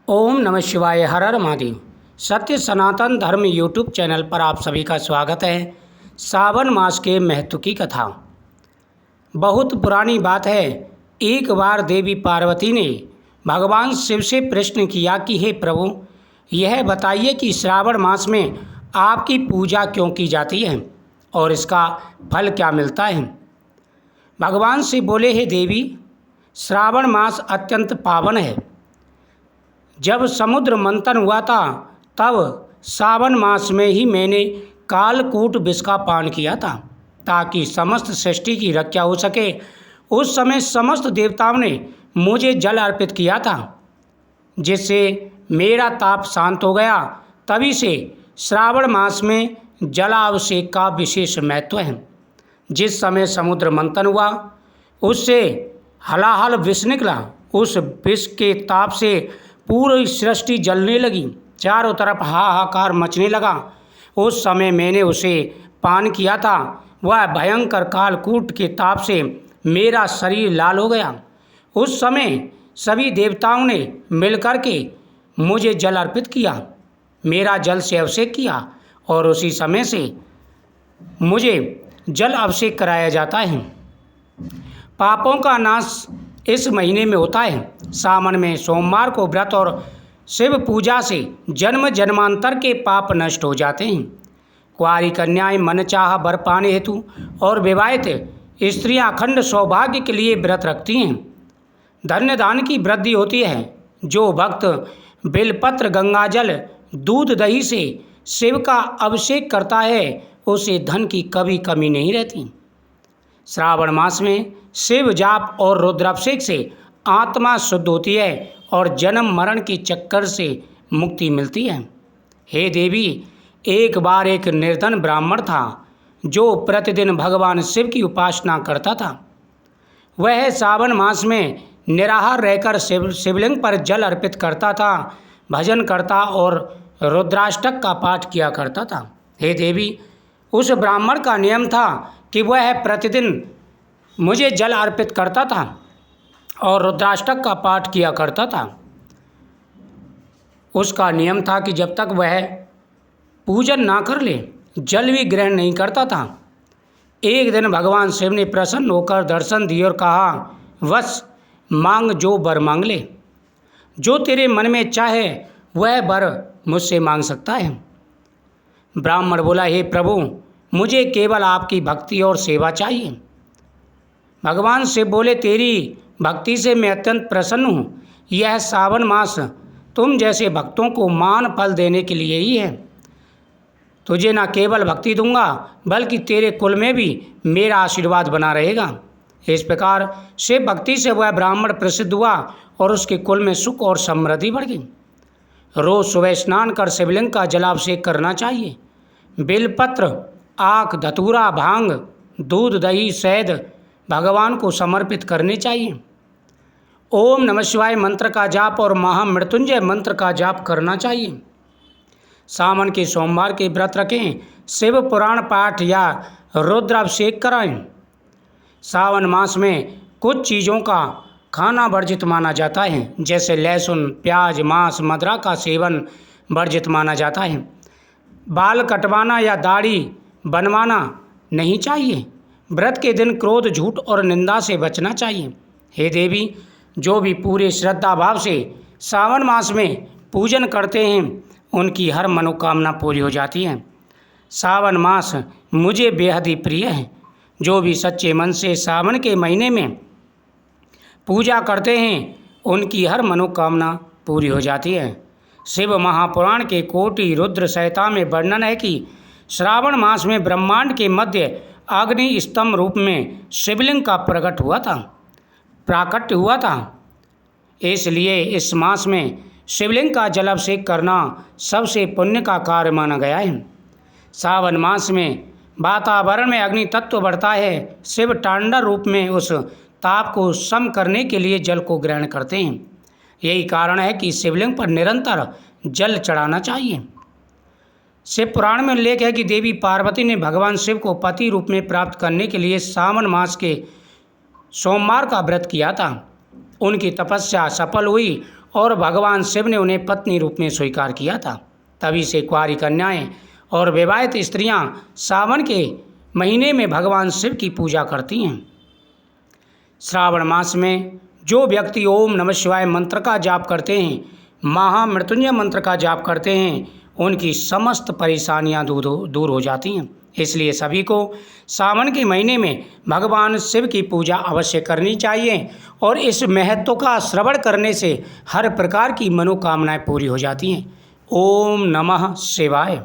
ओम नमः शिवाय। हर हर महादेव। सत्य सनातन धर्म यूट्यूब चैनल पर आप सभी का स्वागत है। सावन मास के महत्व की कथा। बहुत पुरानी बात है। एक बार देवी पार्वती ने भगवान शिव से प्रश्न किया कि हे प्रभु, यह बताइए कि श्रावण मास में आपकी पूजा क्यों की जाती है और इसका फल क्या मिलता है। भगवान शिव बोले, हे देवी, श्रावण मास अत्यंत पावन है। जब समुद्र मंथन हुआ था तब सावन मास में ही मैंने कालकूट विष का पान किया था ताकि समस्त सृष्टि की रक्षा हो सके। उस समय समस्त देवताओं ने मुझे जल अर्पित किया था जिससे मेरा ताप शांत हो गया। तभी से श्रावण मास में जलाभिषेक का विशेष महत्व है। जिस समय समुद्र मंथन हुआ उससे हलाहल विष निकला। उस विष के ताप से पूरी सृष्टि जलने लगी, चारों तरफ हाहाकार मचने लगा। उस समय मैंने उसे पान किया था। वह भयंकर कालकूट के ताप से मेरा शरीर लाल हो गया। उस समय सभी देवताओं ने मिलकर के मुझे जल अर्पित किया, मेरा जल से अभिषेक किया और उसी समय से मुझे जल अभिषेक कराया जाता है। पापों का नाश इस महीने में होता है। सावन में सोमवार को व्रत और शिव पूजा से जन्म जन्मांतर के पाप नष्ट हो जाते हैं। कुंवारी कन्याएं मन चाह वर पाने हेतु और विवाहित स्त्रियां अखंड सौभाग्य के लिए व्रत रखती हैं। धन्य दान की वृद्धि होती है। जो भक्त बेलपत्र, गंगाजल, दूध, दही से शिव का अभिषेक करता है उसे धन की कभी कमी नहीं रहती। श्रावण मास में शिव जाप और रुद्राभिषेक से आत्मा शुद्ध होती है और जन्म मरण के चक्कर से मुक्ति मिलती है। हे देवी, एक बार एक निर्धन ब्राह्मण था जो प्रतिदिन भगवान शिव की उपासना करता था। वह सावन मास में निराहार रहकर शिवलिंग पर जल अर्पित करता था, भजन करता और रुद्राष्टक का पाठ किया करता था। हे देवी, उस ब्राह्मण का नियम था कि वह प्रतिदिन मुझे जल अर्पित करता था और रुद्राष्टक का पाठ किया करता था। उसका नियम था कि जब तक वह पूजन ना कर ले जल भी ग्रहण नहीं करता था। एक दिन भगवान शिव ने प्रसन्न होकर दर्शन दिए और कहा, वत्स, मांग जो वर मांग ले। जो तेरे मन में चाहे वह वर मुझसे मांग सकता है। ब्राह्मण बोला, हे प्रभु, मुझे केवल आपकी भक्ति और सेवा चाहिए। भगवान शिव बोले, तेरी भक्ति से मैं अत्यंत प्रसन्न हूँ। यह सावन मास तुम जैसे भक्तों को मान फल देने के लिए ही है। तुझे न केवल भक्ति दूंगा बल्कि तेरे कुल में भी मेरा आशीर्वाद बना रहेगा। इस प्रकार शिव भक्ति से वह ब्राह्मण प्रसिद्ध हुआ और उसके कुल में सुख और समृद्धि बढ़ गई। रोज सुबह स्नान कर शिवलिंग का जलाभिषेक करना चाहिए। बेलपत्र, आक, धतूरा, भांग, दूध, दही, शहद भगवान को समर्पित करने चाहिए। ओम नमः शिवाय मंत्र का जाप और महामृत्युंजय मंत्र का जाप करना चाहिए। सावन के सोमवार के व्रत रखें। शिव पुराण पाठ या रुद्राभिषेक कराएं। सावन मास में कुछ चीज़ों का खाना वर्जित माना जाता है, जैसे लहसुन, प्याज, मांस, मदिरा का सेवन वर्जित माना जाता है। बाल कटवाना या दाढ़ी बनवाना नहीं चाहिए। व्रत के दिन क्रोध, झूठ और निंदा से बचना चाहिए। हे देवी, जो भी पूरे श्रद्धा भाव से सावन मास में पूजन करते हैं उनकी हर मनोकामना पूरी हो जाती है। सावन मास मुझे बेहद ही प्रिय है। जो भी सच्चे मन से सावन के महीने में पूजा करते हैं उनकी हर मनोकामना पूरी हो जाती है। शिव महापुराण के कोटि रुद्र संहिता में वर्णन है कि श्रावण मास में ब्रह्मांड के मध्य अग्नि स्तंभ रूप में शिवलिंग का प्राकट्य हुआ था। इसलिए इस मास में शिवलिंग का जलाभिषेक करना सबसे पुण्य का कार्य माना गया है। सावन मास में वातावरण में अग्नि तत्व बढ़ता है। शिव तांडव रूप में उस ताप को सम करने के लिए जल को ग्रहण करते हैं। यही कारण है कि शिवलिंग पर निरंतर जल चढ़ाना चाहिए। शिव पुराण में उल्लेख है कि देवी पार्वती ने भगवान शिव को पति रूप में प्राप्त करने के लिए सावन मास के सोमवार का व्रत किया था। उनकी तपस्या सफल हुई और भगवान शिव ने उन्हें पत्नी रूप में स्वीकार किया था। तभी से कुंवारी कन्याएं और विवाहित स्त्रियां सावन के महीने में भगवान शिव की पूजा करती हैं। श्रावण मास में जो व्यक्ति ओम नमः शिवाय मंत्र का जाप करते हैं, महामृत्युंजय मंत्र का जाप करते हैं, उनकी समस्त परेशानियां दूर हो जाती हैं। इसलिए सभी को सावन के महीने में भगवान शिव की पूजा अवश्य करनी चाहिए और इस महत्व का श्रवण करने से हर प्रकार की मनोकामनाएं पूरी हो जाती हैं। ओम नमः शिवाय।